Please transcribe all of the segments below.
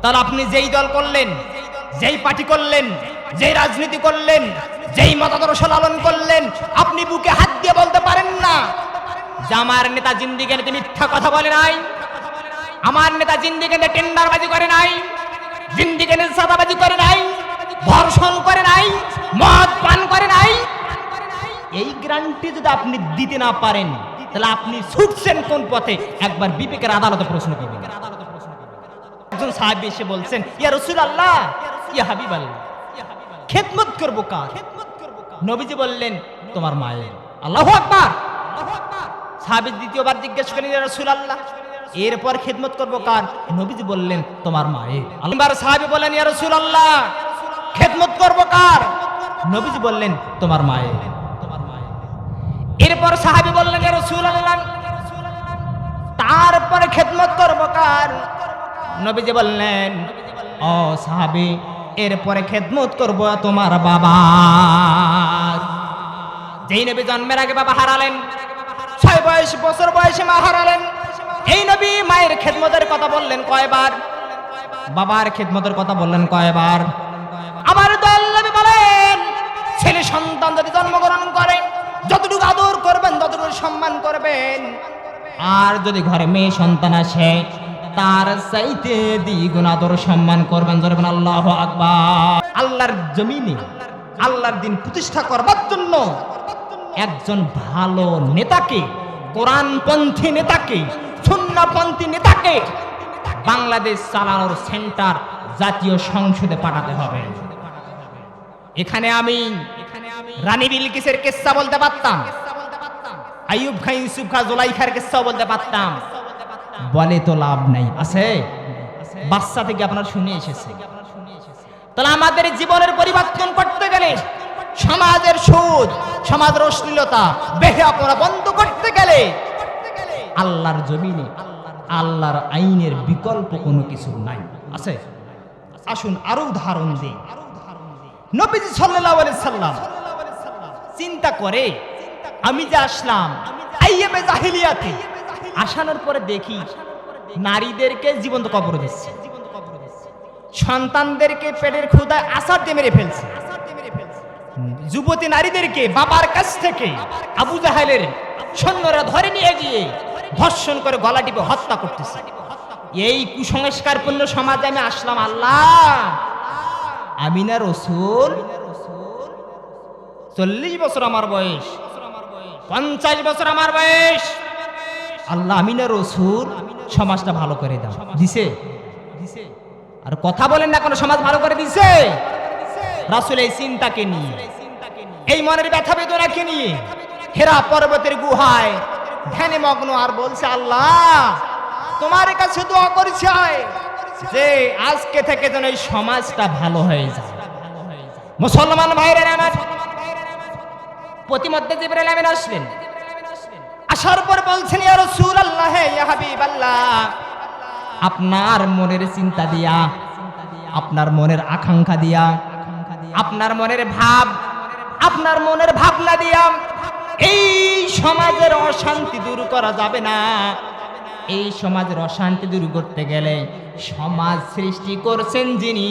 তাহলে আপনি যেই দল করলেন, যেই পার্টি করলেন, যেই রাজনীতি করলেন, যেই মতাদর্শ লালন করলেন, আপনি বুকে হাত দিয়ে বলতে পারেন না যে আমার নেতা জিন্দিগিতে মিথ্যা কথা বলে নাই, আমার নেতা জিন্দিগিতে টেন্ডারবাজি করে নাই, জিন্দিগিতে সাদাবাজি করে নাই, ধর্ষণ করে নাই, মদ পান করে নাই। এই গ্যারান্টি যদি আপনি দিতে না পারেন, তাহলে আপনি ছুটছেন কোন পথে? একবার বিবেকের আদালতে প্রশ্ন করবেন। একজন সাহাবী এসে বলছেন, ইয়া রাসূলুল্লাহ, ইয়া হাবিবাল্লাহ, খেদমত করব কার? নবীজি বললেন, তোমার মায়ের। আল্লাহু আকবার। সাহাবী দ্বিতীয়বার জিজ্ঞেস করলেন, ইয়া রাসূলুল্লাহ, এরপর খেদমত করব কার? নবীজি বললেন, তোমার মায়ের। আল্লাহর সাহাবী বললেন, ইয়া রাসূলুল্লাহ, খেদমত করব কার? নবীজি বললেন, তোমার মায়ের। এরপর সাহাবী বললেন, ইয়া রাসূলুল্লাহ, তারপরে খেদমত করব কার? নবীজি বললেন, ও সাহাবী, এরপরে খেদমত করব তোমার বাবার। যেই নবী জন্মের আগে বাবা হারালেন, 6 বছর বয়সে মা হারালেন, এই নবী মায়ের খেদমতের কথা বললেন কয়বার? বাবার খেদমতের কথা বললেন কয়বার? আবার দল নবী বলেন, ছেলে সন্তান যদি জন্মগ্রহণ করে, যতটুকু আদর করবেন, যতটুকু সম্মান করবেন, আর যদি ঘরে মেয়ে সন্তান আসে, তার চাইতে দ্বিগুণ আদর সম্মান করবেন। জোরে বলেন আল্লাহু আকবার। আল্লাহর জমিনে আল্লাহর দিন প্রতিষ্ঠা করবার জন্য একজন ভালো নেতাকে, কোরআনপন্থী নেতাকে, সুন্নাহপন্থী নেতাকে বাংলাদেশ চালানোর সেন্টার জাতীয় সংসদে পাঠাতে হবে। এখানে আমি রানী বিলকিসের কিস্সা বলতে পারতাম, আইয়ুব খাঁ, ইউসুফ খাঁ, জুলাইখার কিস্সা বলতে পারতাম, বলে তো লাভ নাই। আছে বাচ্চা থেকে আপনারা শুনে এসেছে। তাহলে আমাদের জীবনের পরিবর্তন করতে গেলে, সমাজের সুদ, সমাজের অশ্লীলতা, বেহায়াপনা বন্ধ করতে গেলে আল্লাহর জমিনে আল্লাহর আইনের বিকল্প কোনো কিছু নাই। আছে? আসুন আরো উদাহরণ দিই। নবীজি সাল্লাল্লাহু আলাইহি সাল্লাম চিন্তা করে, আমি যে আসলাম আইয়ামে জাহিলিয়াতে, আসানোর পরে দেখি নারীদেরকে জীবন্ত কবর দিচ্ছে, সন্তানদেরকে পেটের ক্ষুধায় আছাড় দিয়ে মেরে ফেলছে, যুবতী নারীদেরকে বাবার কাছ থেকে আবু জাহেলের সৈন্যরা ধরে নিয়ে গিয়ে ধর্ষণ করে গলা টিপে হত্যা করতেছে। এই কুসংস্কারপূর্ণ সমাজে আমি আসলাম। আল্লাহ, আমি না রসুল, 40 বছর আমার বয়স, 50 বছর আমার বয়স, আল্লাহ আমি না রসুল, সমাজটা ভালো করে দাও। দিছে? আর কথা বলেন না, কোনো সমাজ ভালো করে দিছে? রাসূল এই চিন্তাকে নিয়ে, এই মনের ব্যথা বেদনাকে নিয়ে হেরা পর্বতের গুহায় ধ্যানে মগ্ন, আর বলছে, আল্লাহ তোমার কাছে দোয়া করছি যে আজকে থেকে যেন এই সমাজটা ভালো হয়ে যায়। মুসলমান ভাইরা আমার, প্রতিমধ্যে জিবরাইল আমিন আসলেন। আসার পর বলছেন, ইয়া রাসূলুল্লাহ, ইয়া হাবিবাল্লাহ, আপনার মনের চিন্তা দিয়া, আপনার মনের আকাঙ্ক্ষা দিয়া, আপনার মনের ভাব, আপনার মনের ভাবনা দিয়া এই সমাজের অশান্তি দূর করা যাবে না। এই সমাজের অশান্তি দূর করতে গেলে সমাজ সৃষ্টি করছেন যিনি,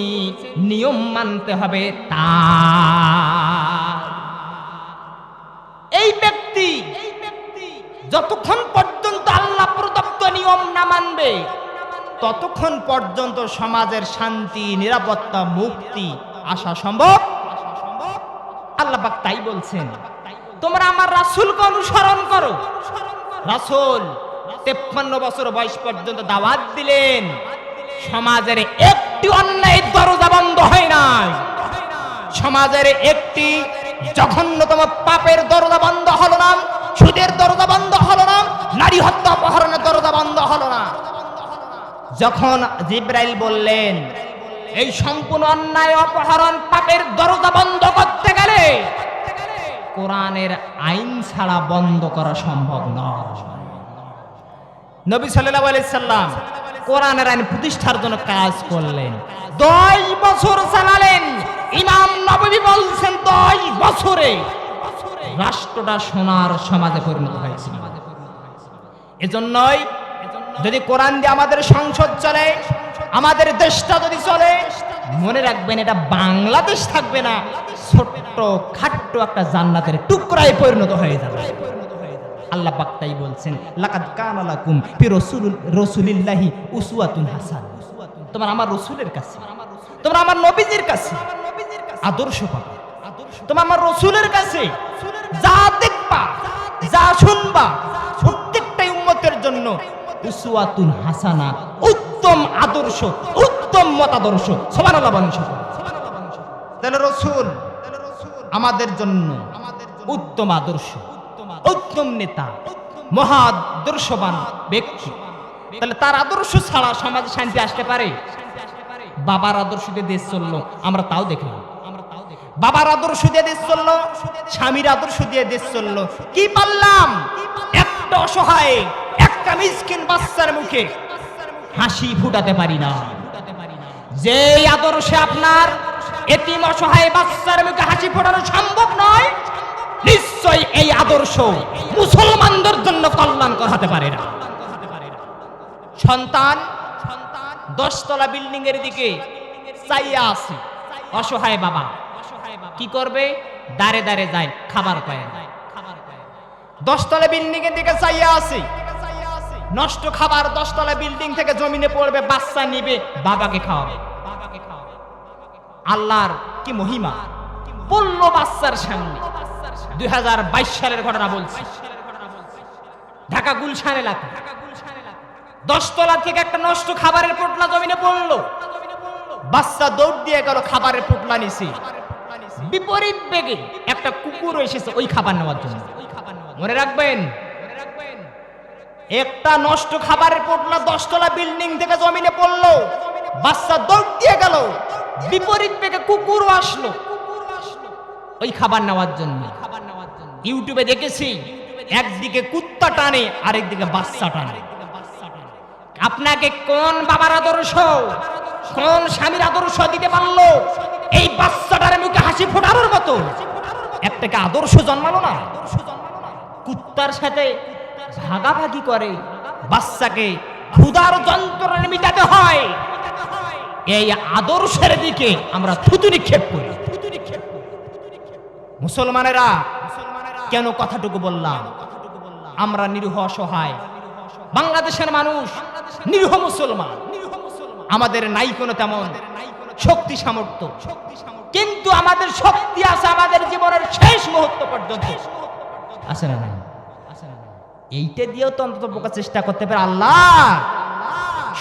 নিয়ম মানতে হবে তার। এই ব্যক্তি যতক্ষণ পর্যন্ত আল্লাহ প্রদত্ত নিয়ম না মানবে, ততক্ষণ পর্যন্ত সমাজের শান্তি, নিরাপত্তা, মুক্তি আসা সম্ভব। আল্লাহ পাক তাই বলছেন, তোমরা আমার রাসূলকে অনুসরণ করো। রাসূল 53 বছর বয়স পর্যন্ত দাওয়াত দিলেন, সমাজের একটি অন্যায় দরজা বন্ধ হয় নাই, সমাজের একটি জঘন্যতম পাপের দরজা বন্ধ হলো না, সুদের দরজা বন্ধ হলো না, নারী হত্যা অপহরণের দরজা বন্ধ হলো না। যখন জিবরাইল বললেন এই সম্পূর্ণ অন্যায়, অপহরণ, পাপের দরজা বন্ধ করতে গেলে কোরআনের আইন ছাড়া বন্ধ করা সম্ভব নয়। নবী সাল্লাল্লাহু আলাইহি সাল্লাম কোরআনের আইন প্রতিষ্ঠার জন্য কাজ করলেন, 10 বছর চালালেন। ইমাম নববী বলছেন 10 বছরে রাষ্ট্রটা সোনার সমাজে পরিণত হয়েছিল। এজন্যই যদি কোরআন দিয়ে আমাদের সংসদ চলে, আমাদের দেশটা যদি চলে, মনে রাখবেন এটা বাংলাদেশ থাকবে না, ছোট্ট খাট্ট একটা জান্নাতের টুকরায় পরিণত হয়ে যাবে। আল্লাহ পাক তাই বলছেন, লাকাদ কানা লাকুম ফি রাসূলিল্লাহি উসওয়াতুন হাসানাহ। তোমার আমার রাসূলের কাছে, তোমরা আমার নবীজির কাছে আদর্শ পাবে। তোমার আমার রাসূলের কাছে যা দেখবা, যা শুনবা, প্রত্যেকটাই উম্মতের জন্য উসওয়াতুন হাসানাহ, উত্তম আদর্শ, উত্তম মতাদর্শ। সুবহানাল্লাহ বলেন। তাহলে রাসূল আমাদের জন্য উত্তম আদর্শ, উত্তম নেতা, মহাদর্শবান ব্যক্তি। তাহলে তার আদর্শ ছাড়া সমাজে শান্তি আসতে পারে? বাবার আদর্শ দিয়ে দেশ চললো, আমরা তাও দেখলাম। বাবার আদর্শ দিয়ে দেশ চললো, স্বামীর আদর্শ দিয়ে দেশ চললো, কি পারলাম? একটা অসহায়, একটা মিসকিন বাচ্চার মুখে হাসি ফুটাতে পারি না। যেই আদর্শে আপনার এতিম অসহায় বাচ্চার মুখে হাসি ফোটানো সম্ভব নয়, নিশ্চয় এই আদর্শ মুসলমানদের জন্য কল্যাণকর হতে পারে না। সন্তান 10 তলা বিল্ডিং এর দিকে চাইয়া আছে, অসহায় বাবা কি করবে? দাঁড়ে দাঁড়ে যায়, খাবার পায় না। 10 তলা বিল্ডিং এর দিকে চাইয়া আছে, নষ্ট খাবার 10 তলা বিল্ডিং থেকে জমিনে পড়বে, বাচ্চা নিবে, বাবাকে খাওয়াবে। আল্লাহর কি মহিমা বলল বাচ্চার সামনে। 2022 সালের ঘটনা বলছি, ঢাকা গুলশান এলাকা 10 তলা থেকে একটা নষ্ট খাবারের পোটলা জমিনে পড়লো, বাচ্চা দৌড় দিয়ে গেল খাবারের পোটলা নিছে, বিপরীত বেগে একটা কুকুর এসেছে ওই খাবার নেওয়ার জন্য। মনে রাখবেন, একটা নষ্ট খাবারের পোটলা 10 তলা বিল্ডিং থেকে জমিনে পড়লো, বাচ্চা দৌড় দিয়ে গেল, বিপরীত বেগে কুকুরও আসলো ওই খাবার নেওয়ার জন্য। ইউটিউবে দেখেছি, একদিকে কুত্তা টানে, আরেকদিকে বাচ্চা টানে। আপনাকে কোন বাবার আদর্শ, কোন স্বামীর আদর্শ দিতে পারলো এই বাচ্চাটার মুখে হাসি ফোটানোর মতো? একটাকে আদর্শ জন্মালো না, কুত্তার সাথে ভাগাভাগি করে বাচ্চাকে ক্ষুধার যন্ত্রণা মিটাতে হয়। এই আদর্শের দিকে আমরা থুতু নিক্ষেপ করি। মুসলমানেরা কেন কথাটুকু বললাম? আমরা নিরীহ অসহায় বাংলাদেশের মানুষ, নিরীহ মুসলমান, আমাদের নাই কোনো তেমন শক্তি সামর্থ্য, কিন্তু আমাদের শক্তি আছে আমাদের জীবনের শেষ মুহূর্ত পর্যন্ত, আছে না? এইটা দিয়েও তো অন্তত প্রকাশ চেষ্টা করতে পারে। আল্লাহ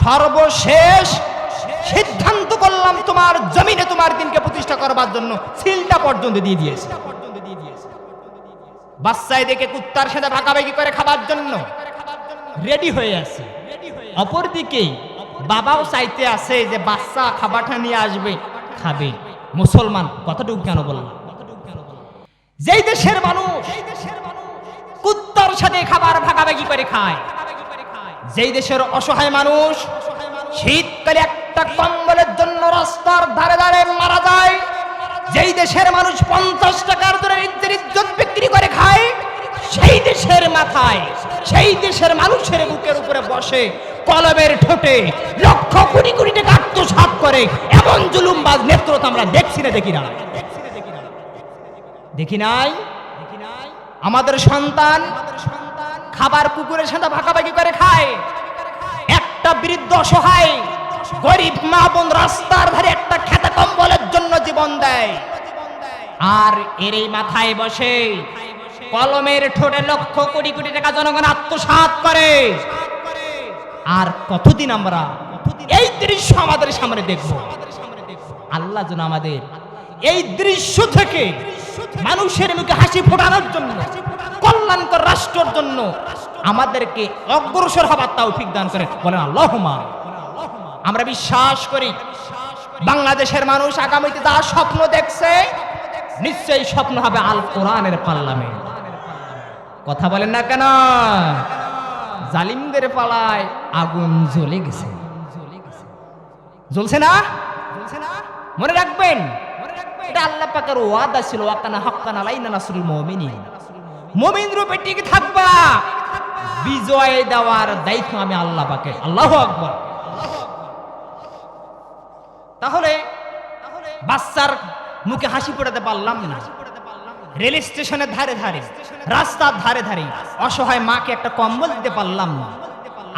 সর্বশেষ সিদ্ধান্ত করলাম তোমার জমিনে তোমার দিনকে প্রতিষ্ঠা করবার জন্য, সিলটা পর্যন্ত দিয়ে দিয়েছে। বাচ্চাই দেখে কুত্তার সাথে ভাগাভাগি করে খাবার জন্য রেডি হয়ে আছে। অপরদিকে বাবাও চাইতে আছে যে বাচ্চা খাবারটা নিয়ে আসবে, খাবে। মুসলমান কথাটুকু কেন বললাম? যেই দেশের মানুষ কুত্তার সাথে খাবার ভাগাভাগি করে খায়, যেই দেশের অসহায় মানুষ শীতকালে একটা কম্বলের জন্য রাস্তার ধারে ধারে মারা যায়, যেই দেশের মানুষ 50 টাকার দরে নিজের ইজ্জত বিক্রি করে খায়, সেই দেশের মাথায়, সেই দেশের মানুষের বুকের উপরে বসে কলমের ঠোঁটে লক্ষ কোটি কোটি টাকা আত্মসাৎ করে এমন জুলুমবাজ নেতৃত্ব আমরা দেখছি না? দেখি না? দেখি নাই? আমাদের সন্তান খাবার কুকুরের সাথে ভাগাভাগি করে খায়, একটা বৃদ্ধ অসহায় গরিব মা বোন রাস্তার ধারে একটা খেতা কম্বলের জন্য জীবন দেয়, আর এর এই মাথায় বসে কলমের ঠোঁটে লক্ষ কোটি কোটি টাকা জনগণ আত্মসাৎ করে। আর কতদিন আমরা এই দৃশ্য আমাদের সামনে দেখব? আল্লাহ যেন আমাদের এই দৃশ্য থেকে মানুষের মুখে হাসি ফোটানোর জন্য, কল্যাণকর রাষ্ট্রের জন্য আমাদেরকে অগ্রসর হবার তৌফিক দান করে। বলেন আল্লাহুম্মা। আমরা বিশ্বাস করি বাংলাদেশের মানুষ আগামীতে যা স্বপ্ন দেখছে, নিশ্চয়ই স্বপ্ন হবে আল কোরআনের পার্লামেন্ট। কথা বলেন না কেন? জালিমদের পালায় আগুন জ্বলে গেছে, জ্বলছে না? মনে রাখবেন, এটা আল্লাহ পাকের ওয়াদা ছিল, ওয়াকানা হাক্কান আলাইনা নাসরুল মুমিনিন। মুমিন রূপে টিকে থাকবা, বিজয় দেওয়ার দায়িত্ব আমি আল্লাহ পাকের। আল্লাহু আকবার। তাহলে বাচ্চার মুখে হাসি ফোটাতে পারলাম না, রেল স্টেশনের ধারে ধারে, রাস্তার ধারে ধারে অসহায় মাকে একটা কম্বল দিতে পারলাম না।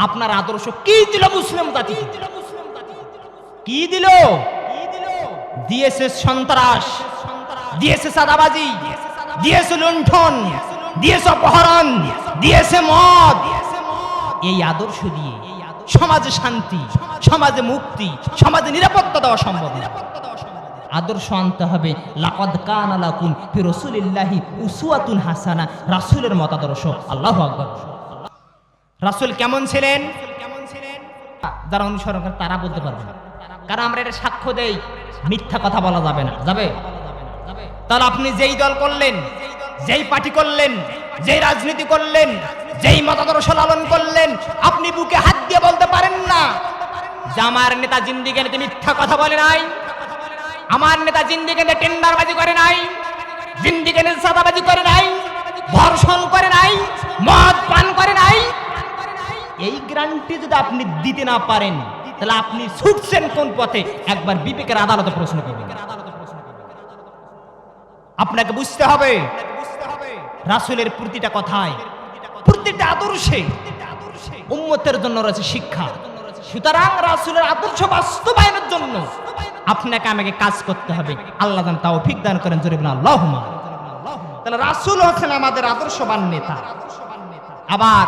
আপনার আদর্শ কি দিল মুসলিম জাতি? কি দিল? দিয়েছে সন্ত্রাস, দিয়েছে চাঁদাবাজি, দিয়েছে লুণ্ঠন, দিয়েছে অপহরণ, দিয়েছে মদ। এই আদর্শ দিয়ে সমাজে শান্তি, সমাজে মুক্তি, সমাজে নিরাপত্তা দেওয়া সম্ভব না। আদর্শ আনতে হবে। লাকাদ কানা লাকুম ফি রাসূলিল্লাহি উসওয়াতুন হাসানা, রাসূলের মতাদর্শ। আল্লাহু আকবার। রাসূল কেমন ছিলেন? যারা অনুসরণ করে তারা বলতে পারবে না, কারণ আমরা এটা সাক্ষ্য দেই, মিথ্যা কথা বলা যাবে না। যাবে? তাহলে আপনি যেই দল করলেন, যেই পার্টি করলেন, যেই রাজনীতি করলেন, যেই মতাদর্শ লালন করলেন, আপনি বুকে হাত দিয়ে বলতে পারেন না যে আমার নেতা জিন্দিগিতে মিথ্যা কথা বলে নাই, আমার নেতা জিন্দিগিতে টেন্ডারবাজি করে নাই, জিন্দিগিতে চাঁদাবাজি করে নাই, ধর্ষণ করে নাই, মদ পান করে নাই। এই গ্যারান্টি যদি আপনি দিতে না পারেন, তাহলে আপনি ছুটছেন কোন পথে? একবার বিবেকের আদালতে প্রশ্ন করবেন। আপনাকে বুঝতে হবে রাসূলের প্রতিটা কথায়, প্রতিটা আদর্শে উম্মতের জন্য রয়েছে শিক্ষা। সুতরাং রাসূলের আদর্শ বাস্তবায়নের জন্য আপনাকে আমাকে কাজ করতে হবে। আল্লাহ যেন তৌফিক দান করেন। জোরে বলেন আল্লাহুম্মা। তাহলে রাসূল হচ্ছেন আমাদের আদর্শবান নেতা। আবার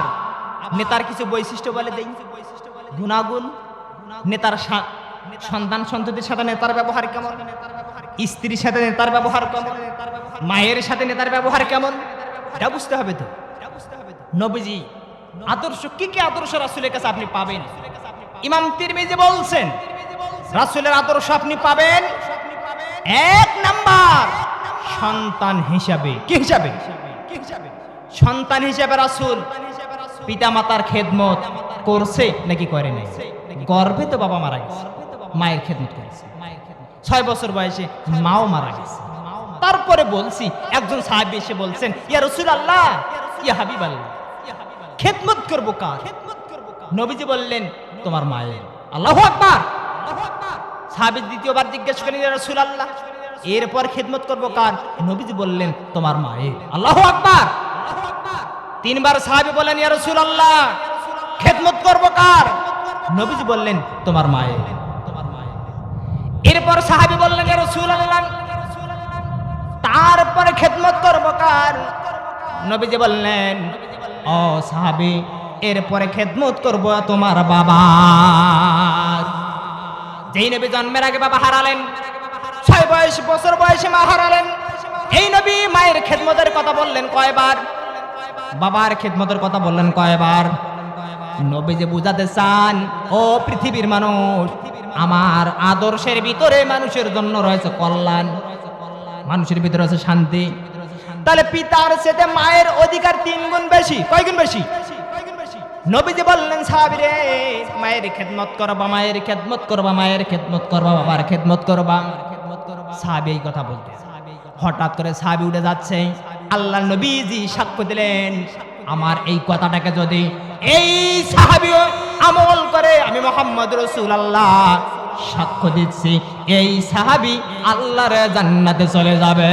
নেতার কিছু বৈশিষ্ট্য বলে দেই, গুণাগুণ। নেতার সন্তান সন্ততির সাথে নেতার ব্যবহার কেমন, স্ত্রীর সাথে নেতার ব্যবহার কেমন, মায়ের সাথে নেতার ব্যবহার কেমন, এটা বুঝতে হবে। তো নবীজি আদর্শ কি কি আদর্শ রাসূলের কাছে আপনি পাবেন? ইমাম তিরমিজি বলছেন রাসূলের আদর্শ আপনি পাবেন এক নাম্বার সন্তান হিসাবে। কি হিসাবে? সন্তান হিসাবে রাসূল পিতামাতার খেদমত করছে নাকি করে নাই? গর্ভে তো বাবা মারা গেছে, মায়ের খেদমত করেছে। 6 বছর বয়সে মাও মারা গেছে। তারপরে বলছি একজন সাহাবী এসে বলছেন, ইয়া রাসূলুল্লাহ, ইয়া হাবিবাল্লাহ, খেদমত করব কার? নবীজি বললেন তোমার মায়ের। আল্লাহু আকবার। সাহাবী দ্বিতীয়বার জিজ্ঞেস করলেন, ইয়া রাসূলুল্লাহ, এরপর খেদমত করব কার? নবীজি বললেন তোমার মায়ের। আল্লাহু আকবার। 3 বার সাহাবী বললেন, ইয়া রাসূলুল্লাহ, খেদমত করব কার? নবীজি বললেন তোমার মায়ের। এরপর সাহাবী বললেন, ইয়া রাসূলুল্লাহ, তারপরে খেদমত করব কার? নবীজি বললেন, ও সাহাবী, এরপরে খেদমত করব তোমার বাবার। যেই নবী জন্মের আগে বাবা হারালেন, 6 বছর বয়সে মা হারালেন, এই নবী মায়ের খেদমতের কথা বললেন কয়বার? বাবার খেদমতের কথা বললেন কয়বার? নবীজি বুঝাতে চান, ও পৃথিবীর মানুষ, আমার আদর্শের ভিতরে মানুষের জন্য রয়েছে কল্যাণ, মানুষের ভিতরে রয়েছে শান্তি। তাহলে পিতার সাথে মায়ের অধিকার 3 গুণ বেশি। কয় গুণ বেশি? নবীজি বললেন, সাহাবীরে, মায়ের খেদমত করবা, মায়ের খেদমত করবা, মায়ের খেদমত করবা, বাবার খেদমত করবা। সাহাবী এই কথা বলতে, হঠাৎ করে সাহাবী উঠে যাচ্ছে। আল্লাহ নবীজি সাক্ষ্য দিলেন, আমার এই কথাটাকে যদি এই সাহাবী আমল করে, আমি মুহাম্মদ রাসূলুল্লাহ সাক্ষ্য দিচ্ছি, এই সাহাবী আল্লাহর জান্নাতে চলে যাবে।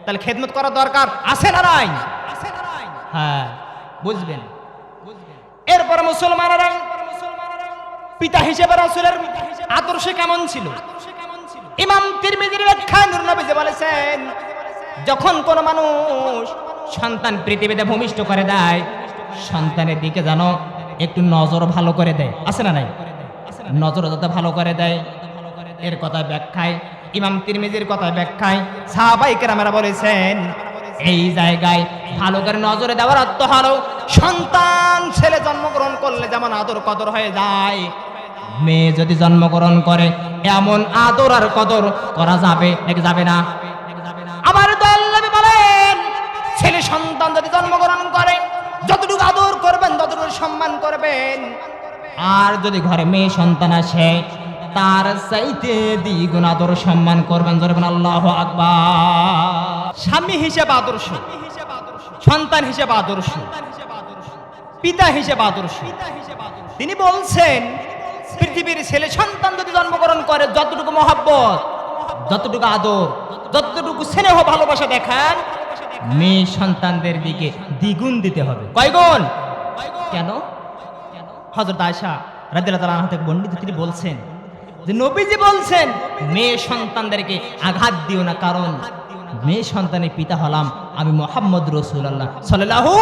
তাহলে খেদমত করা দরকার আছে না নাই? হ্যাঁ, বুঝবেন। এরপর মুসলমানেরা পিতা হিসেবে রাসূলের আদর্শ কেমন ছিল? ইমাম তিরমিজির ব্যাখ্যায় নূর নবী বলেছেন, যখন কোন মানুষ সন্তান পৃথিবীতে ভূমিষ্ঠ করে দেয়, সন্তানের দিকে যেন একটু নজর ভালো করে দেয়। আছে না নাই? নজর যাতে ভালো করে দেয়। এর কথা ব্যাখ্যায়, ইমাম তিরমিজির কথা ব্যাখ্যায় সাহাবায়ে কেরামেরা বলেছেন, এই জায়গায় ভালো করে নজরে দেওয়ার অর্থ হলো, সন্তান ছেলে জন্মগ্রহণ করলে যেমন আদর কদর হয়ে যায়, মেয়ে যদি জন্মগ্রহণ করে এমন আদর আর কদর করা যাবে নাকি যাবে না? আমার দল নবী বলেন, ছেলে সন্তান যদি জন্মগ্রহণ করে, যতটুকু আদর করবেন, যতটুকু সম্মান করবেন, আর যদি ঘরে মেয়ে সন্তান আসে, তার চাইতে দ্বিগুণ আদর সম্মান করবেন। জোরে বলেন আল্লাহু আকবার। স্বামী হিসেবে আদর্শ, সন্তান হিসেবে আদর্শ, পিতা হিসেবে আদর্শ। তিনি বলছেন, পৃথিবীর ছেলে সন্তান যদি জন্মগ্রহণ করে যতটুকু মহব্বত, যতটুকু আদর, যতটুকু স্নেহ ভালোবাসা দেখান, মেয়ে সন্তানদের দিকে দ্বিগুণ দিতে হবে। কয় গুণ? কেন? হযরত আয়েশা রাদিয়াল্লাহু তাআলা আনহা থেকে বর্ণিত, তিনি বলছেন যে নবীজি বলছেন মেয়ে সন্তানদেরকে আঘাত দিও না, কারণ মেয়ে সন্তানের পিতা হলাম আমি মুহাম্মদ রাসূলুল্লাহ সাল্লাল্লাহু